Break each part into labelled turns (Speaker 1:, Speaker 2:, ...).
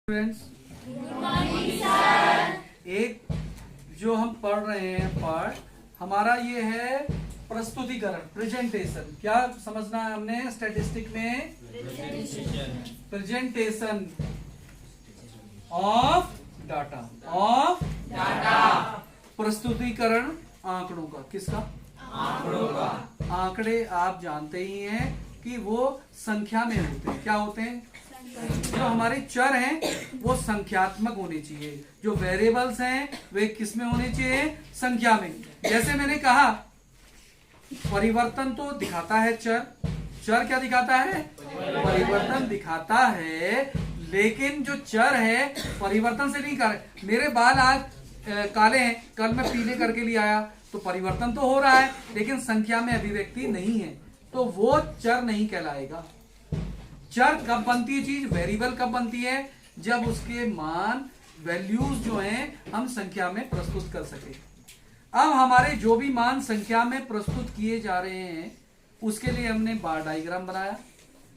Speaker 1: Friends, एक जो हम पढ़ रहे हैं पार्ट हमारा ये है प्रस्तुतिकरण, प्रेजेंटेशन। क्या समझना है हमने स्टैटिस्टिक में? Presentation of data. प्रस्तुतिकरण आंकड़ों का। किसका? आंकड़ों का। आंकड़े आप जानते ही हैं कि वो संख्या में होते हैं। क्या होते हैं? जो हमारे चर हैं वो संख्यात्मक होने चाहिए, जो वेरिएबल्स हैं वे किस में होने चाहिए? संख्या में। जैसे मैंने कहा परिवर्तन तो दिखाता है चर क्या दिखाता है? परिवर्तन दिखाता है, लेकिन जो चर है परिवर्तन से नहीं कर। मेरे बाल आज काले हैं, कल मैं पीले करके लिए आया, तो परिवर्तन तो हो रहा है लेकिन संख्या में अभिव्यक्ति नहीं है, तो वो चर नहीं कहलाएगा। चर कब बनती है चीज? वेरिएबल कब बनती है? जब उसके मान वैल्यूज जो हैं हम संख्या में प्रस्तुत कर सके। अब हमारे जो भी मान संख्या में प्रस्तुत किए जा रहे हैं उसके लिए हमने बार डायग्राम बनाया,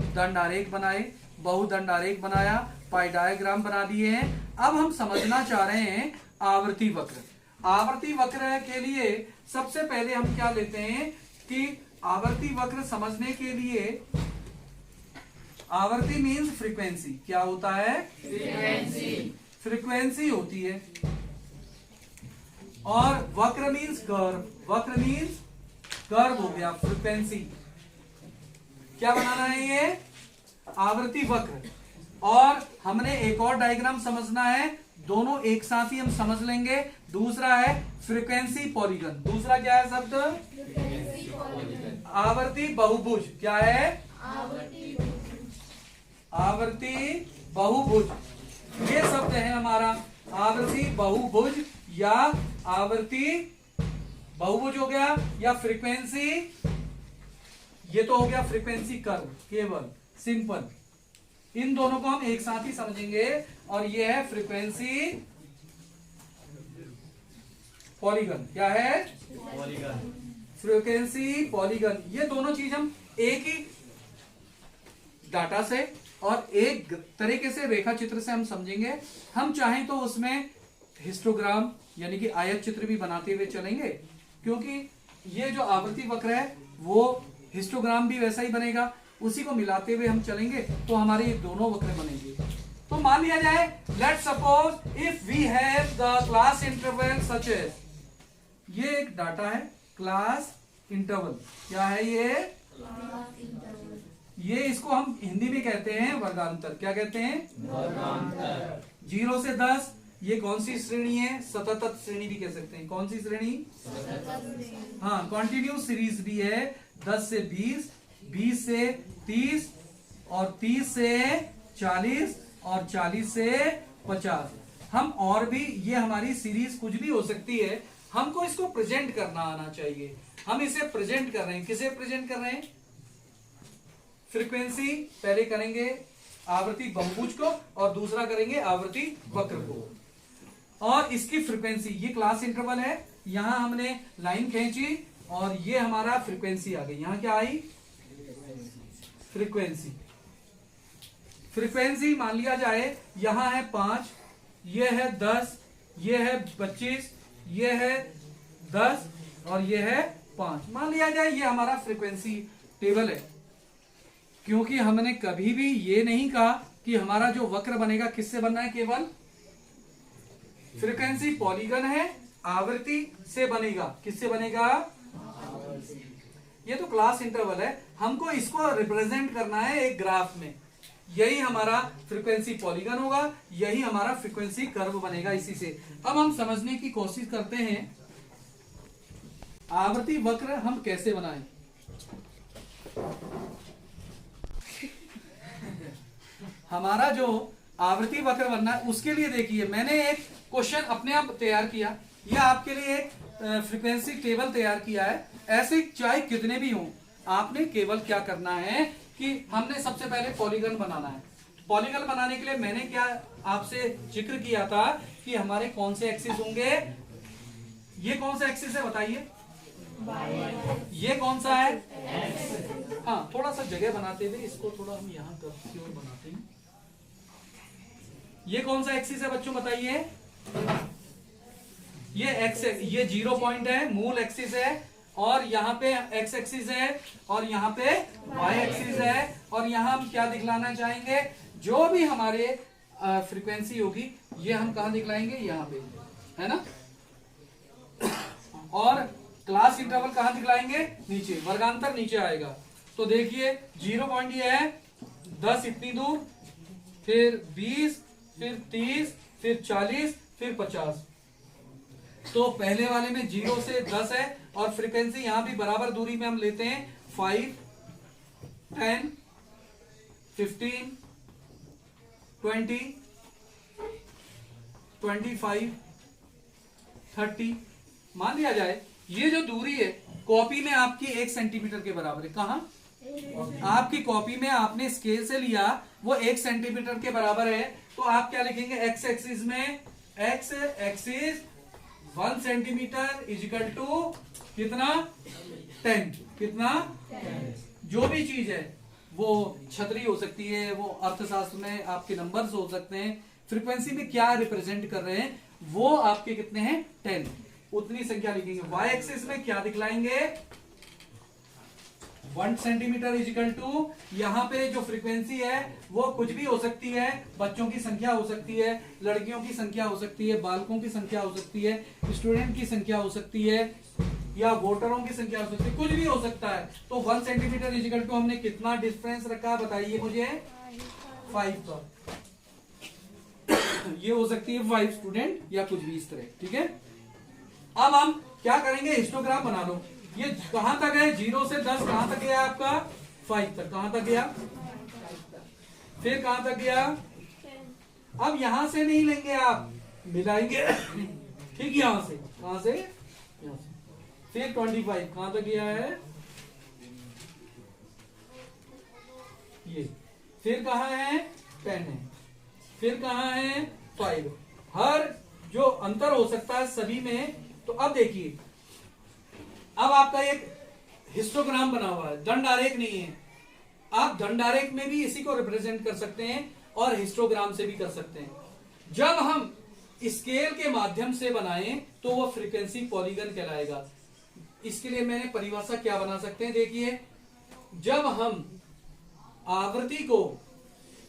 Speaker 1: दंड आरेख बनाए, बहुदंड आरेख बनाया, पाई डायग्राम बना दिए हैं। अब हम समझना चाह रहे हैं आवर्ती वक्र। आवर्ती वक्र के लिए सबसे पहले हम क्या लेते हैं कि आवर्ती वक्र समझने के लिए आवर्ती मीन्स फ्रीक्वेंसी। क्या होता है? फ्रीक्वेंसी होती है। और वक्र मीन्स कर्व। वक्र मीन्स कर्व हो गया, फ्रीक्वेंसी। क्या बनाना है? ये आवर्ती वक्र। और हमने एक और डायग्राम समझना है, दोनों एक साथ ही हम समझ लेंगे। दूसरा है फ्रीक्वेंसी पॉलीगन। दूसरा क्या है शब्द? आवर्ती बहुभुज। क्या है? आवर्ती बहुभुज। ये शब्द है हमारा आवर्ती बहुभुज या आवर्ती बहुभुज हो गया, या फ्रीक्वेंसी। ये तो हो गया फ्रीक्वेंसी कर्व, केवल सिंपल। इन दोनों को हम एक साथ ही समझेंगे। और ये है फ्रीक्वेंसी पॉलीगन। क्या है? पॉलीगन। Frequency polygon. ये दोनों चीज हम एक ही डाटा से और एक तरीके से रेखा चित्र से हम समझेंगे। हम चाहें तो उसमें हिस्टोग्राम यानी कि आयत चित्र भी बनाते हुए चलेंगे, क्योंकि ये जो आवर्ती वक्र है वो हिस्टोग्राम भी वैसा ही बनेगा, उसी को मिलाते हुए हम चलेंगे तो हमारे ये दोनों वक्र बनेंगे। तो मान लिया जाए, let's suppose if we have the class interval such as, ये एक डाटा है क्लास इंटरवल। क्या है ये? ये इसको हम हिंदी में कहते हैं वर्गांतर। क्या कहते हैं? वर्गांतर। 0 से 10 ये कौन सी श्रेणी है? सतत श्रेणी भी कह सकते हैं। कौन सी श्रेणी? हाँ, कॉन्टिन्यूस सीरीज भी है। 10 से 20, 20 से 30 और 30 से 40 और 40 से 50। हम और भी, ये हमारी सीरीज कुछ भी हो सकती है, हमको इसको प्रेजेंट करना आना चाहिए। हम इसे प्रेजेंट कर रहे हैं। किसे प्रेजेंट कर रहे हैं? फ्रीक्वेंसी पहले करेंगे आवर्ती बहुभुज को और दूसरा करेंगे आवर्ती वक्र को। और इसकी फ्रीक्वेंसी, ये क्लास इंटरवल है, यहां हमने लाइन खींची और ये हमारा फ्रीक्वेंसी आ गई। यहां क्या आई? फ्रीक्वेंसी। फ्रीक्वेंसी मान लिया जाए यहां है 5, ये है 10, ये है 25, ये है 10 और ये है 5। मान लिया जाए ये हमारा फ्रीक्वेंसी टेबल है, क्योंकि हमने कभी भी ये नहीं कहा कि हमारा जो वक्र बनेगा किससे बनना है। केवल फ्रीक्वेंसी पॉलीगन है, आवर्ती से बनेगा। किससे बनेगा? ये तो क्लास इंटरवल है, हमको इसको रिप्रेजेंट करना है एक ग्राफ में। यही हमारा फ्रीक्वेंसी पॉलीगन होगा, यही हमारा फ्रीक्वेंसी कर्व बनेगा इसी से। अब हम समझने की कोशिश करते हैं आवर्ती वक्र हम कैसे बनाएं। हमारा जो आवर्ती वक्र बनना है उसके लिए देखिए, मैंने एक क्वेश्चन अपने आप तैयार किया, या आपके लिए एक फ्रीक्वेंसी टेबल तैयार किया है। ऐसे चाहे कितने भी हों, आपने केवल क्या करना है कि हमने सबसे पहले पॉलीगन बनाना है। पॉलीगन बनाने के लिए मैंने क्या आपसे जिक्र किया था कि हमारे कौन से एक्सिस होंगे। ये कौन सा एक्सिस है बताइए? ये कौन सा है? हाँ, थोड़ा सा जगह बनाते हुए इसको थोड़ा हम यहाँ की ओर बनाते हैं। ये कौन सा एक्सिस है बच्चों बताइए? ये एक्स, ये 0 पॉइंट है, मूल एक्सिस है, और यहाँ पे एक्स एक्सिस है, और यहाँ पे वाई एक्सिस है, और यहाँ हम क्या दिखलाना चाहेंगे? जो भी हमारे फ्रीक्वेंसी होगी ये हम कहाँ दिखलाएंगे? यहाँ पे, है ना। और क्लास इंटरवल कहाँ दिखलाएंगे? नीचे, वर्गांतर नीचे आएगा। तो देखिए 0 पॉइंट ये है, 10 इतनी दूर, फिर 20, फिर 30, फिर 40, फिर 50। तो पहले वाले में 0 से 10 है, और फ्रीक्वेंसी यहां भी बराबर दूरी में हम लेते हैं 5, 10, 15, 20, 25, 30। मान लिया जाए ये जो दूरी है कॉपी में आपकी 1 सेंटीमीटर के बराबर है। कहां? आपकी कॉपी में आपने स्केल से लिया, वो 1 सेंटीमीटर के बराबर है। तो आप क्या लिखेंगे? एक्स एक्सिस में, X axis 1 centimetre equal to कितना? 10। कितना? जो भी चीज है, वो छतरी हो सकती है, वो अर्थशास्त्र में आपके नंबर्स हो सकते हैं, फ्रीक्वेंसी में क्या रिप्रेजेंट कर रहे हैं, वो आपके कितने हैं? 10। उतनी संख्या लिखेंगे। वाई एक्सिस में क्या दिखलाएंगे? 1 सेंटीमीटर इजिकल टू, यहाँ पे जो फ्रीक्वेंसी है वो कुछ भी हो सकती है। बच्चों की संख्या हो सकती है, लड़कियों की संख्या हो सकती है, बालकों की संख्या हो सकती है, स्टूडेंट की संख्या हो सकती है, या वोटरों की संख्या हो सकती है, कुछ भी हो सकता है। तो 1 सेंटीमीटर इजिकल टू हमने कितना डिफरेंस रखा बताइए मुझे? 5 का। ये हो सकती है 5 स्टूडेंट, या कुछ भी इस तरह। ठीक है, अब हम क्या करेंगे? हिस्टोग्राम बना लो। ये कहां तक है? 0 से 10 कहां तक गया आपका? 5 तक। कहां तक गया? फिर कहां तक गया? अब यहां से नहीं लेंगे आप, मिलाएंगे। ठीक, यहां से, कहां से? यहां से। फिर 25 कहां तक गया है? ये। फिर कहां है? 10 है। फिर कहां है? 5। हर जो अंतर हो सकता है सभी में। तो अब देखिए, अब आपका एक हिस्टोग्राम बना हुआ है, दंड आरेख नहीं है। आप दंड आरेख में भी इसी को रिप्रेजेंट कर सकते हैं, और हिस्टोग्राम से भी कर सकते हैं। जब हम स्केल के माध्यम से बनाएं तो वो फ्रीक्वेंसी पॉलीगन कहलाएगा। इसके लिए मैंने परिभाषा क्या बना सकते हैं? देखिए, जब हम आवृत्ति को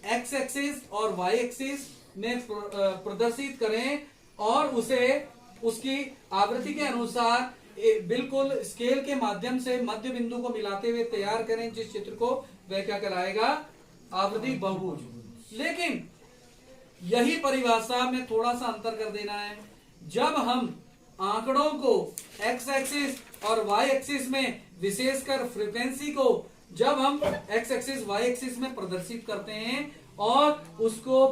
Speaker 1: एक्स एक्सिस और वाई एक्सिस में प्रदर्शित करें, और उसे उसकी आवृत्ति के अनुसार बिल्कुल स्केल के माध्यम से मध्य बिंदु को मिलाते हुए तैयार करें जिस चित्र को, वह क्या कहलाएगा? आवृत्ति बहुभुज। लेकिन यही परिभाषा में थोड़ा सा अंतर कर देना है। जब हम आंकड़ों को एक्स एक्सिस और वाई एक्सिस में, विशेषकर फ्रीक्वेंसी को जब हम एक्स एक्सिस वाई एक्सिस में प्रदर्शित करते हैं, और उसको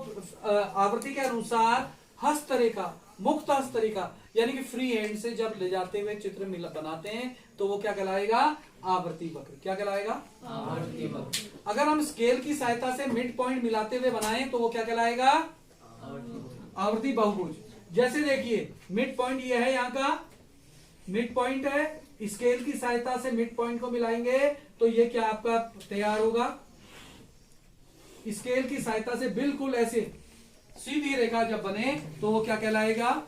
Speaker 1: आवृत्ति के अनुसार हस्तरेखा, मुक्त हस्तरेखा यानी कि फ्री हैंड से जब ले जाते हुए चित्र बनाते हैं, तो वो क्या कहलाएगा? आवर्ती वक्र। क्या कहलाएगा? आवर्ती वक्र। अगर हम स्केल की सहायता से मिड पॉइंट मिलाते हुए बनाएं तो वो क्या कहलाएगा? आवर्ती बहुभुज। जैसे देखिए, मिड पॉइंट ये है, यहाँ का मिड पॉइंट है, स्केल की सहायता से मिड पॉइंट को मिलाएंगे तो ये क्या आपका तैयार होगा? स्केल की सहायता से बिल्कुल ऐसे सीधी रेखा जब बने तो वो क्या कहलाएगा?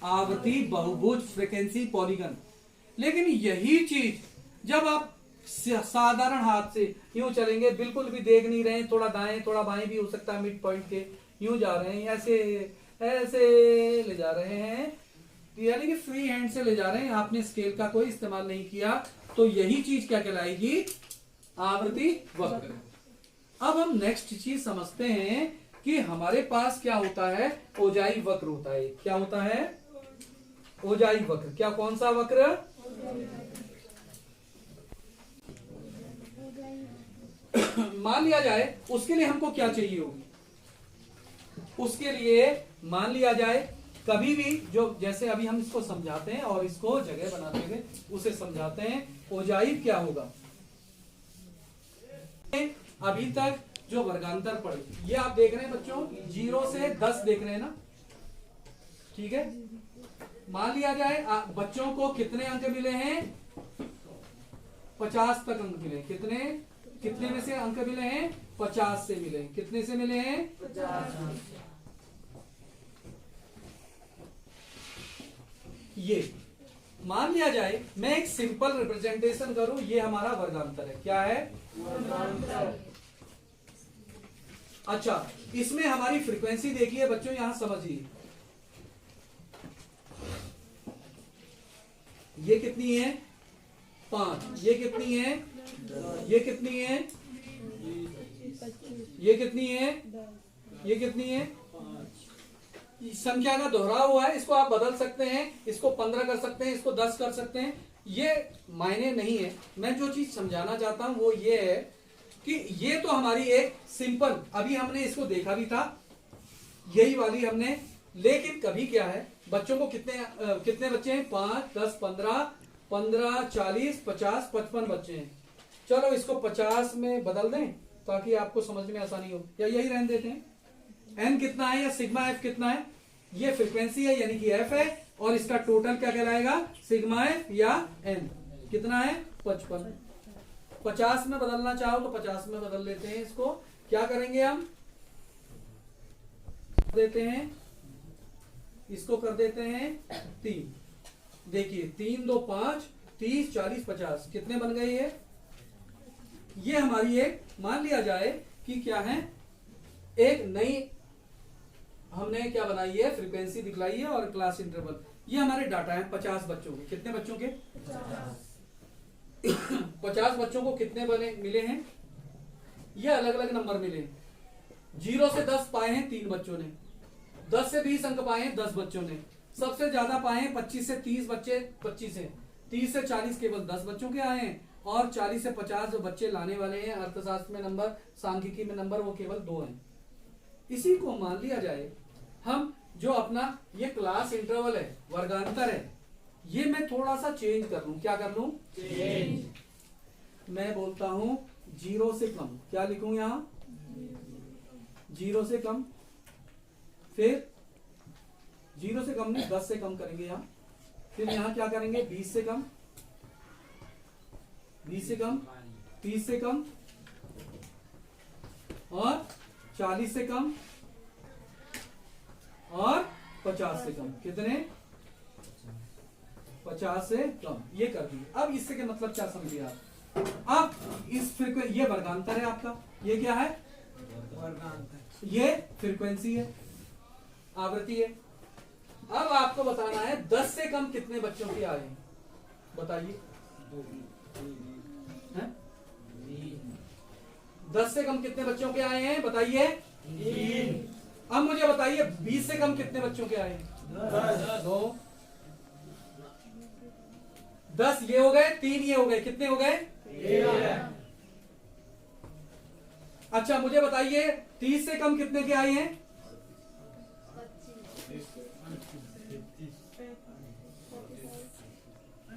Speaker 1: आवर्ती बहुभुज, फ्रीक्वेंसी पॉलीगन। लेकिन यही चीज जब आप साधारण हाथ से यूं चलेंगे, बिल्कुल भी देख नहीं रहे, थोड़ा दाएं थोड़ा बाएं भी हो सकता है, मिड पॉइंट के यूं जा रहे हैं, ऐसे ऐसे ले जा रहे हैं, यानी कि फ्री हैंड से ले जा रहे हैं, आपने स्केल का कोई इस्तेमाल नहीं किया, तो यही चीज क्या कहलाएगी? आवर्ती वक्र। अब हम नेक्स्ट चीज समझते हैं कि हमारे पास क्या होता है? ओजाई वक्र होता है। क्या होता है? ओजाई वक्र। क्या, कौन सा वक्र? मान लिया जाए, उसके लिए हमको क्या चाहिए होगी? उसके लिए मान लिया जाए कभी भी जो, जैसे अभी हम इसको समझाते हैं और इसको जगह बनाते हुए उसे समझाते हैं, ओजाई क्या होगा? अभी तक जो वर्गांतर पढ़े, ये आप देख रहे हैं बच्चों, 0 से 10 देख रहे हैं ना? ठीक है, मान लिया जाए बच्चों को कितने अंक मिले हैं? 50 तक अंक मिले। कितने? कितने में से अंक मिले हैं? 50 से मिले। कितने से मिले हैं? 50। ये मान लिया जाए मैं एक सिंपल रिप्रेजेंटेशन करूं, ये हमारा वर्गांतर है। क्या है? वर्गांतर। अच्छा, इसमें हमारी फ्रीक्वेंसी देखिए बच्चों, यहां समझिए ये कितनी है? 5। ये कितनी है? ये कितनी है? ये कितनी है? ये कितनी है? संख्या का दोहराव हुआ है, इसको आप बदल सकते हैं, इसको 15 कर सकते हैं, इसको 10 कर सकते हैं, ये मायने नहीं है। मैं जो चीज समझाना चाहता हूं वो ये है कि ये तो हमारी एक सिंपल, अभी हमने इसको देखा भी था, यही वाली हमने, लेकिन कभी क्या है बच्चों को कितने बच्चे हैं? 5, 10, 15, 40, 50, 55 बच्चे हैं। चलो इसको 50 में बदल दें ताकि आपको समझ में आसानी हो, या यही रहने देते हैं? n कितना है या सिग्मा f कितना है? ये फ्रीक्वेंसी है यानी कि f है, और इसका टोटल क्या कहलाएगा? सिग्मा f या n। कितना है? 55। 50 में बदलना चाहो तो 50 में बदल लेते हैं। इसको क्या करेंगे हम? देते हैं, इसको कर देते हैं 3। देखिए 3 2 5, 30, 40, 50 कितने बन गए? ये हमारी एक, मान लिया जाए कि क्या है, एक नई हमने क्या बनाई है? फ्रीक्वेंसी दिखलाई है और क्लास इंटरवल। ये हमारे डाटा है 50 बच्चों के। कितने बच्चों के? 50 बच्चों को कितने मिले हैं? ये अलग अलग नंबर मिले। 0 से 10 पाए हैं 3 बच्चों ने, 10 से 20 अंक पाए हैं 10 बच्चों ने, सबसे ज्यादा पाए हैं 25 से 30 बच्चे 25 है, 30 से 40 केवल 10 बच्चों के आए हैं, और 40 से 50 जो बच्चे लाने वाले हैं अर्थशास्त्र में नंबर, सांख्यिकी में नंबर, वो केवल 2 हैं। इसी को मान लिया जाए हम, जो अपना ये क्लास इंटरवल है, वर्गांतर है, ये मैं थोड़ा सा चेंज कर लूं। क्या कर लूं? चेंज। मैं बोलता हूं 0 से कम। क्या लिखूं यहां? 0 से कम। फिर 0 से कम नहीं, 10 से कम करेंगे यहां। फिर यहां क्या करेंगे? 20 से कम, 20 से कम, 30 से कम, और 40 से कम, और 50 से कम। कितने? 50 से कम। ये कर दिए। अब इससे क्या मतलब क्या समझिए आप? अब इस फ्रीक्वेंसी, ये वर्गांतर है आपका, ये क्या है? वर्गांतर। ये फ्रीक्वेंसी है, आवृत्ति है। अब आपको बताना है 10 से कम कितने बच्चों के आए हैं? बताइए। 10 से कम कितने बच्चों के आए हैं? बताइए। 3। अब मुझे बताइए 20 से कम कितने बच्चों के आए हैं? 2। 10 ये हो गए, 3 ये हो गए, कितने हो गए? 13। अच्छा मुझे बताइए 30 से कम कितने के आए हैं?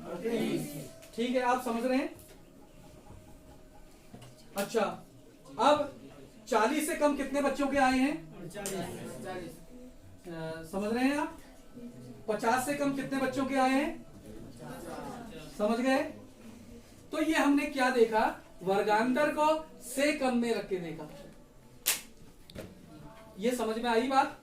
Speaker 1: 25। ठीक है, आप समझ रहे हैं? अच्छा अब 40 से कम कितने बच्चों के आए हैं? 40। समझ रहे हैं आप? 50 से कम कितने बच्चों के आए हैं? समझ गए? तो ये हमने क्या देखा? वर्गांतर को से कम में रख के देखा। ये समझ में आई बात?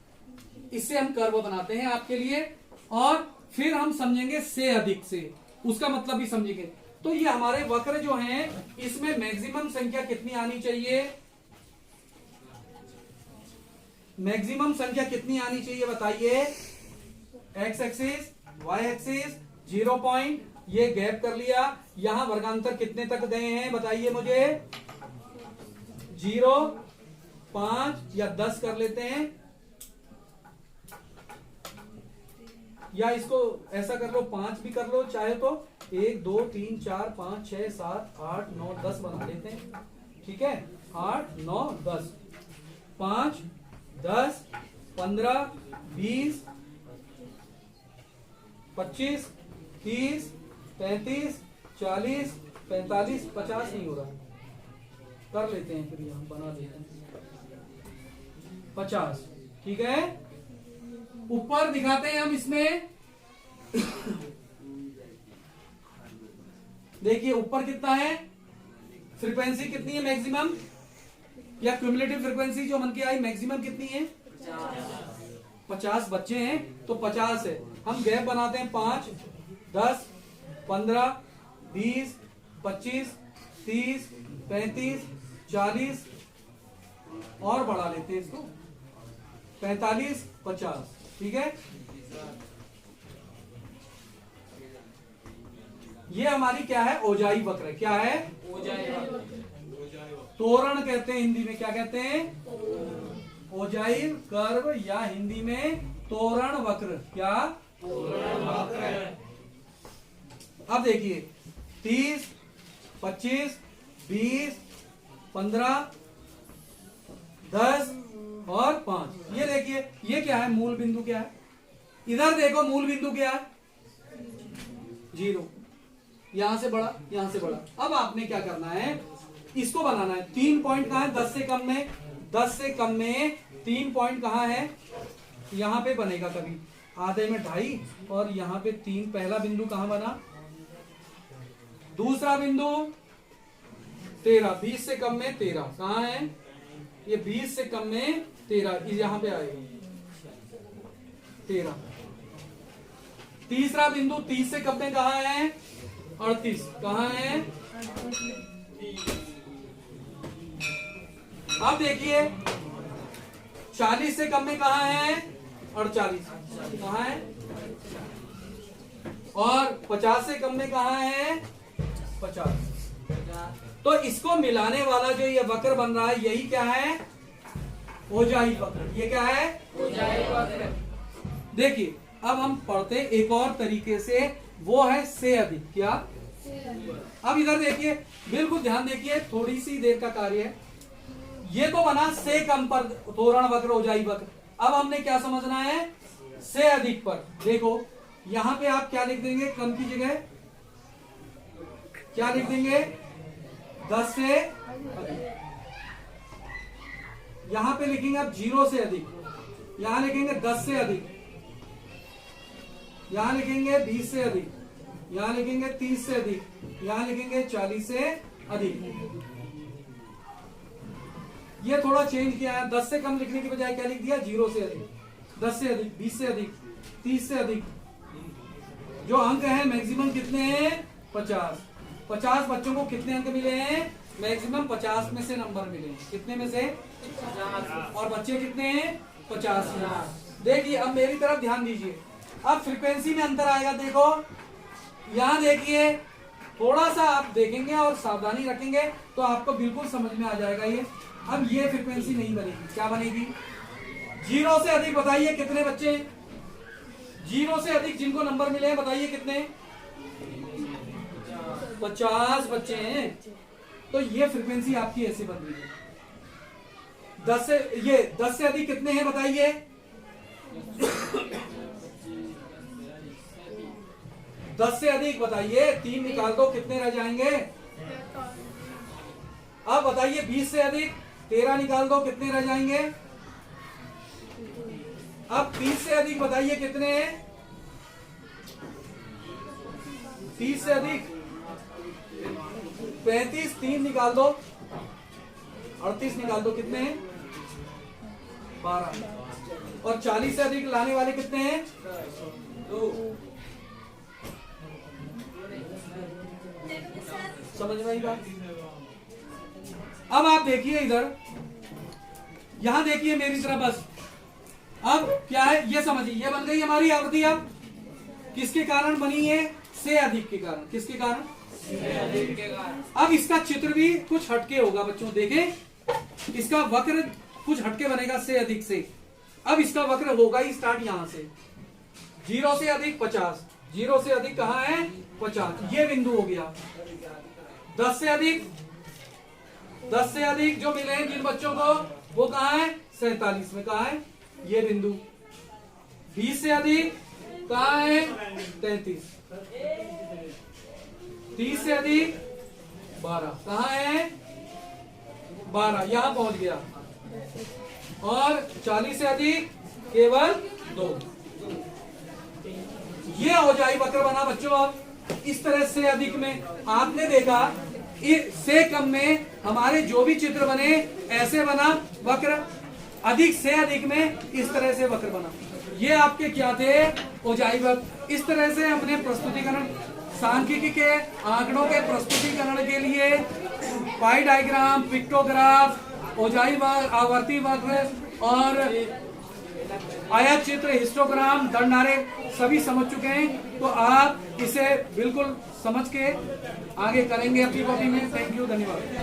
Speaker 1: इससे हम कर्व बनाते हैं आपके लिए, और फिर हम समझेंगे से अधिक से, उसका मतलब भी समझेंगे। तो ये हमारे वक्र जो हैं, इसमें मैक्सिमम संख्या कितनी आनी चाहिए? मैक्सिमम संख्या कितनी आनी चाहिए बताइए? X axis, Y axis, 0 point, ये गैप कर लिया। यहां वर्गांतर कितने तक गए हैं बताइए मुझे? 0, 5 या 10 कर लेते हैं, या इसको ऐसा कर लो 5 भी कर लो चाहे तो। 1 2 3 4 5 6 7 8 9 10 बना लेते हैं। ठीक है, 8 9 10, 5 10 15 20 25 30 35 40 45 50 नहीं हो रहा, कर लेते हैं, फिर हम बना लेते हैं 50। ठीक है, ऊपर दिखाते हैं हम इसमें। देखिए ऊपर कितना है फ्रीक्वेंसी कितनी है मैक्सिमम, या क्यूमुलेटिव फ्रीक्वेंसी जो मन की आई मैक्सिमम कितनी है? 50 बच्चे हैं तो 50 है। हम गैप बनाते हैं 5, 10, 15, 20, 25, 30, 35, 40 और बढ़ा लेते हैं इसको 45, 50। ठीक है, ये हमारी क्या है? ओजाई वक्र। क्या है? ओजाई वक्र। तोरण कहते हैं हिंदी में। क्या कहते हैं? ओजाई कर्व या हिंदी में तोरण वक्र। क्या? तोरण वक्र। अब देखिए 30, 25, 20, 15, 10 और 5। ये देखिए ये क्या है? मूल बिंदु क्या है? इधर देखो मूल बिंदु क्या है? 0। यहां से बढ़ा, यहां से बढ़ा। अब आपने क्या करना है? इसको बनाना है। 3 पॉइंट कहां है? 10 से कम में। 10 से कम में 3 पॉइंट कहां है? यहां पे बनेगा कभी आधे में 2.5 और यहां पे 3। पहला बिंदु कहां बना? दूसरा बिंदु 13। 20 से कम में 13 कहां है? ये 20 से कम में 13 यहां पे आएगा 13। तीसरा बिंदु 30 से कम में कहां है? 38 कहां है? अब देखिए 40 से कम में कहां है? 48 कहां है? और 50 से कम में कहां है? 50। तो इसको मिलाने वाला जो ये वक्र बन रहा है यही क्या है? ओजाई वक्र। ये क्या है? ओजाई वक्र। देखिए अब हम पढ़ते एक और तरीके से, वो है से अधिक। क्या? अब इधर देखिए, बिल्कुल ध्यान देखिए, थोड़ी सी देर का कार्य है। ये तो बना से कम पर तोरण वक्र, ओजाई वक्र। अब हमने क्या समझना है? से अधिक पर। देखो यहां पे आप क्या लिख देंगे? कम की जगह क्या लिख देंगे? 10 से अधिक। यहां पे लिखेंगे आप 0 से अधिक। यहां लिखेंगे 10 से अधिक। यहां लिखेंगे 20 से अधिक। यहां लिखेंगे 30 से अधिक। यहां लिखेंगे 40 से अधिक। ये थोड़ा चेंज किया है। 10 से कम लिखने की बजाय क्या लिख दिया? 0 से अधिक, 10 से अधिक, 20 से अधिक, 30 से अधिक। जो अंक है मैक्सिमम कितने हैं? 50। 50 बच्चों को कितने अंक मिले हैं? मैक्सिमम 50 में से नंबर मिले हैं। कितने में से? 50। और बच्चे कितने हैं? 50। देखिए अब मेरी तरफ ध्यान दीजिए। अब फ्रीक्वेंसी में अंतर आएगा। देखो यहां देखिए, थोड़ा सा आप देखेंगे और सावधानी रखेंगे तो आपको बिल्कुल समझ में आ जाएगा ये। अब ये फ्रीक्वेंसी नहीं बनेगी। क्या बनेगी? 0 से अधिक बताइए कितने बच्चे? 0 से अधिक जिनको नंबर मिले हैं बताइए कितने? 50 बच्चे हैं। तो ये फ्रीक्वेंसी आपकी ऐसे बन रही है। 10 से अधिक कितने हैं बताइए? 10 से अधिक बताइए, 3 निकाल दो, कितने रह जाएंगे? अब बताइए 20 से अधिक 13 निकाल दो, कितने रह जाएंगे? अब 30 से अधिक बताइए कितने हैं? 30 से अधिक 35, 3 निकाल दो, 38 निकाल दो, कितने हैं? 12। और 40 से अधिक लाने वाले कितने हैं? 2। समझ में आई बात? अब आप देखिए इधर, यहां देखिए मेरी तरफ बस। अब क्या है ये समझिए, ये बन गई हमारी आवृत्ति। अब किसके कारण बनी है? से अधिक के कारण। किसके कारण? से अधिक के कारण। अब इसका चित्र भी कुछ हटके होगा बच्चों, देखें इसका वक्र कुछ हटके बनेगा से अधिक से। अब इसका वक्र होगा ही स्टार्ट यहां से, 0 से अधिक 50। 0 से अधिक कहां है? 50। ये बिंदु हो गया। 10 से अधिक जो मिले हैं जिन बच्चों को, वो कहां है? 47 में। कहां है? ये बिंदु। 20 से अधिक कहां है? 33। 30 से अधिक 12 कहां है? 12 यहां पहुंच गया। और 40 से अधिक केवल 2। ये ओजाई वक्र बना बच्चों। अब इस तरह से अधिक में आपने देखा से कम में हमारे जो भी चित्र बने ऐसे बना वक्र, अधिक से अधिक में इस तरह से वक्र बना। ये आपके क्या थे? ओजाई वक्र। इस तरह से हमने प्रस्तुतिकरण, सांख्यिकी के आंकड़ों के प्रस्तुतिकरण के लिए पाई डायग्राम, पिक्टोग्राफ, ओजाई वक्र, आवर्ती वक्र और आयत चित्र, हिस्टोग्राम, दंडारेख सभी समझ चुके हैं। तो आप इसे बिल्कुल समझ के आगे करेंगे अपनी कॉपी में। थैंक यू, धन्यवाद।